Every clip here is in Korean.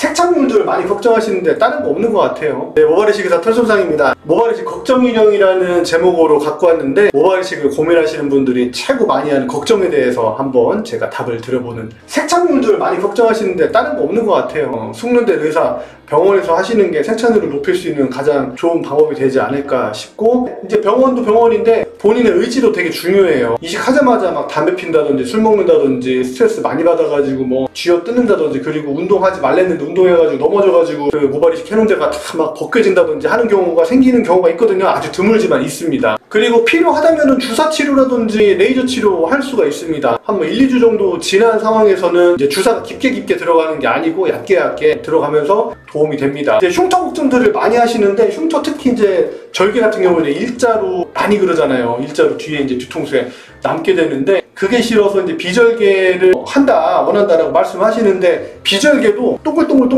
색착물들 많이 걱정하시는데 다른 거 없는 것 같아요. 네, 모발이식의사 털솜상입니다. 모발이식 걱정인형이라는 제목으로 갖고 왔는데, 모발이식을 고민하시는 분들이 최고 많이 하는 걱정에 대해서 한번 제가 답을 드려보는, 색착물들 많이 걱정하시는데 다른 거 없는 것 같아요. 숙련된 의사, 병원에서 하시는 게 생산율을 높일 수 있는 가장 좋은 방법이 되지 않을까 싶고, 이제 병원도 병원인데 본인의 의지도 되게 중요해요. 이식하자마자 막 담배 핀다든지 술 먹는다든지 스트레스 많이 받아가지고 뭐 쥐어 뜯는다든지, 그리고 운동하지 말랬는데 운동해가지고 넘어져가지고 그 모발이식 해놓은 데가 다 막 벗겨진다든지 하는 경우가 생기는 경우가 있거든요. 아주 드물지만 있습니다. 그리고 필요하다면은 주사 치료라든지 레이저 치료 할 수가 있습니다. 한 1, 2주 정도 지난 상황에서는 이제 주사가 깊게 들어가는 게 아니고 얇게 들어가면서 도움이 됩니다. 이제 흉터 걱정들을 많이 하시는데, 흉터 특히 이제 절개 같은 경우는 일자로 많이 그러잖아요. 일자로 뒤에 이제 뒤통수에 남게 되는데, 그게 싫어서 이제 비절개를 원한다라고 말씀하시는데, 비절개도 동글동글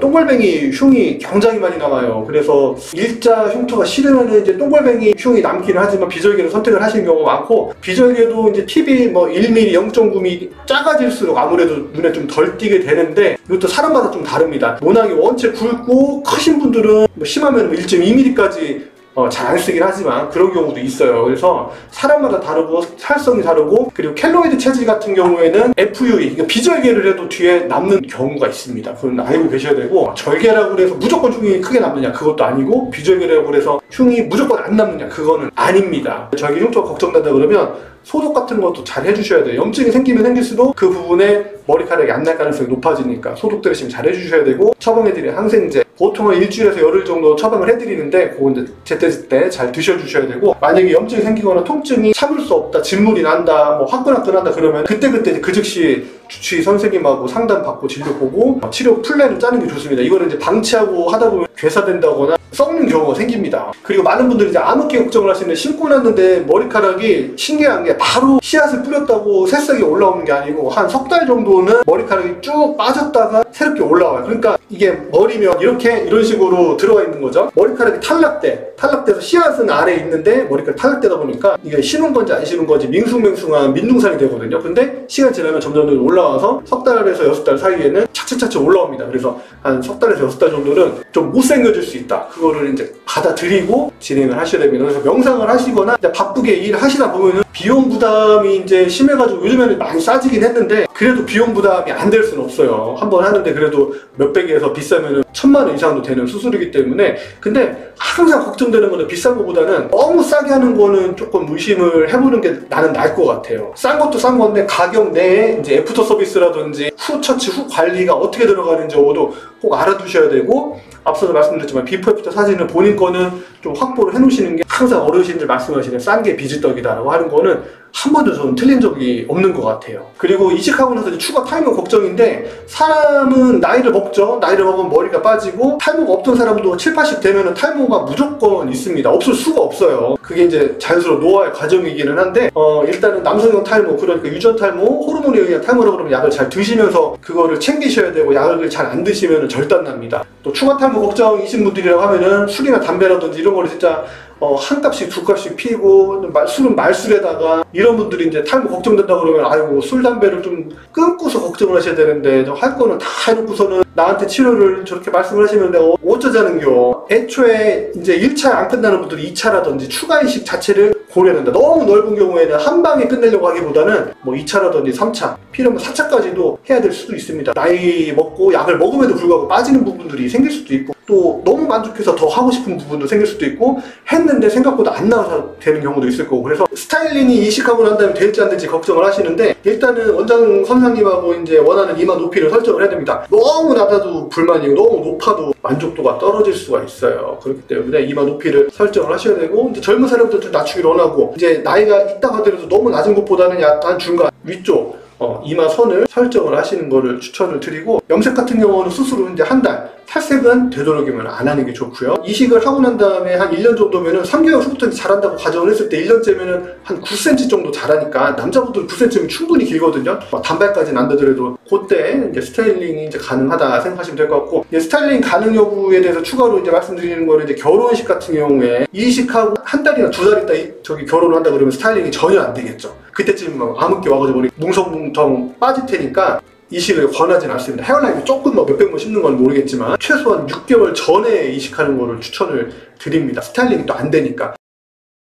동글뱅이 흉이 굉장히 많이 남아요. 그래서 일자 흉터가 싫으면 이제 동글뱅이 흉이 남기는 하지만 비절개를 선택을 하시는 경우가 많고, 비절개도 이제 팁이 뭐 1mm, 0.9mm 작아질수록 아무래도 눈에 좀 덜 띄게 되는데, 이것도 사람마다 좀 다릅니다. 모낭이 원체 굵고 크신 분들은 뭐 심하면 1.2mm까지 잘 안 쓰긴 하지만 그런 경우도 있어요. 그래서 사람마다 다르고 살성이 다르고, 그리고 켈로이드 체질 같은 경우에는 FUE, 그러니까 비절개를 해도 뒤에 남는 경우가 있습니다. 그건 알고 계셔야 되고, 절개라고 해서 무조건 흉이 크게 남느냐 그것도 아니고, 비절개라고 해서 흉이 무조건 안 남느냐 그거는 아닙니다. 절개 흉터가 걱정된다 그러면 소독 같은 것도 잘 해주셔야 돼요. 염증이 생기면 생길수록 그 부분에 머리카락이 안 날 가능성이 높아지니까 소독 드레싱 잘 해주셔야 되고, 처방해드리는 항생제 보통은 일주일에서 열흘 정도 처방을 해드리는데, 그건 이제 제때제때 잘 드셔주셔야 되고, 만약에 염증이 생기거나 통증이 참을 수 없다, 진물이 난다, 뭐 화끈화끈하다 그러면 그때 그 즉시 주치의 선생님하고 상담받고 진료 보고 치료 플랜을 짜는 게 좋습니다. 이거는 이제 방치하고 하다 보면 괴사된다거나 썩는 경우가 생깁니다. 그리고 많은 분들이 이제 암흑기 걱정을 하시는데, 심고 났는데 머리카락이 신기한 게 바로 씨앗을 뿌렸다고 새싹이 올라오는 게 아니고 한 석 달 정도는 머리카락이 쭉 빠졌다가 새롭게 올라와요. 그러니까 이게 머리면 이런 식으로 들어가 있는 거죠. 머리카락이 탈락돼서 씨앗은 아래에 있는데 머리카락이 탈락되다 보니까 이게 심은 건지 안 심은 건지 밍숭맹숭한 민둥산이 되거든요. 근데 시간 지나면 점점 올라와서 석 달에서 6달 사이에는 차츰 올라옵니다. 그래서 한 석 달에서 6달 정도는 좀 못생겨질 수 있다. 그거를 이제 받아들이고 진행을 하셔야 됩니다. 그래서 명상을 하시거나 이제 바쁘게 일하시다 보면은 비용 부담이 이제 심해가지고 요즘에는 많이 싸지긴 했는데, 그래도 비용 부담이 안 될 수는 없어요. 한번 하는데 그래도 몇백에서 비싸면은 1000만 원 이상도 되는 수술이기 때문에. 근데 항상 걱정되는 거는 비싼 거보다는 너무 싸게 하는 거는 조금 의심을 해보는 게 나는 나을 것 같아요. 싼 것도 싼 건데 가격 내에 이제 애프터 서비스라든지 후 처치, 후 관리가 어떻게 들어가는지 꼭 알아두셔야 되고, 앞서도 말씀드렸지만 비포 애프터 사진을 본인 거는 좀 확보를 해놓으시는 게, 항상 어르신들 말씀하시는 싼 게 비지떡이다라고 하는 거는 한 번도 저는 틀린 적이 없는 것 같아요. 그리고 이식하고 나서 이제 추가 탈모 걱정인데, 사람은 나이를 먹죠. 나이를 먹으면 머리가 빠지고, 탈모가 없던 사람도 7, 80 되면은 탈모가 무조건 있습니다. 없을 수가 없어요. 그게 이제 자연스러운 노화의 과정이기는 한데, 일단은 남성형 탈모, 그러니까 유전 탈모, 호르몬에 의한 탈모라고 그러면 약을 잘 드시면서 그거를 챙기셔야 되고, 약을 잘 안 드시면 절단납니다. 또 추가 탈모 걱정이신 분들이라고 하면은 술이나 담배라든지 이런 거를 진짜 한 값씩 두 값씩 피고, 술은 말술에다가, 이런 분들이 이제 탈모 걱정된다 그러면 아이고 술 담배를 좀 끊고서 걱정을 하셔야 되는데, 할 거는 다 해놓고서는 나한테 치료를 저렇게 말씀을 하시면 내가 어쩌자는겨. 애초에 이제 1차 안 끝나는 분들이 2차라든지 추가 이식 자체를 고려한다. 너무 넓은 경우에는 한 방에 끝내려고 하기보다는 뭐 2차라든지 3차, 필요하면 4차까지도 해야 될 수도 있습니다. 나이 먹고 약을 먹음에도 불구하고 빠지는 부분들이 생길 수도 있고, 또 너무 만족해서 더 하고 싶은 부분도 생길 수도 있고, 했는데 생각보다 안 나와서 되는 경우도 있을 거고. 그래서 스타일링이 이식하고 난 다음에 될지 안 될지 걱정을 하시는데, 일단은 원장 선생님하고 이제 원하는 이마 높이를 설정을 해야 됩니다. 너무 낮아도 불만이고 너무 높아도 만족도가 떨어질 수가 있어요. 그렇기 때문에 이마 높이를 설정을 하셔야 되고, 이제 젊은 사람들 좀 낮추기를 원하고, 이제 나이가 있다 하더라도 너무 낮은 것보다는 약간 중간 위쪽 이마 선을 설정을 하시는 거를 추천을 드리고, 염색 같은 경우는 수술 후 이제 한 달, 탈색은 되도록이면 안 하는 게 좋고요. 이식을 하고 난 다음에 한 1년 정도면은 3개월 후부터 자란다고 가정을 했을 때 1년째면은 한 9cm 정도 자라니까, 남자분들 9cm면 충분히 길거든요. 단발까지는 안 되더라도 그때 이제 스타일링이 이제 가능하다 생각하시면 될 것 같고, 이제 스타일링 가능 여부에 대해서 추가로 이제 말씀드리는 거는, 이제 결혼식 같은 경우에 이식하고 한 달이나 두 달 있다 결혼을 한다 그러면 스타일링이 전혀 안 되겠죠. 그때쯤 막 암흑기 와가지고 머리 뭉텅뭉텅 빠질 테니까 이식을 권하진 않습니다. 헤어라인이 조금 뭐 몇백 번 씹는 건 모르겠지만 최소한 6개월 전에 이식하는 거를 추천을 드립니다. 스타일링이 또 안 되니까.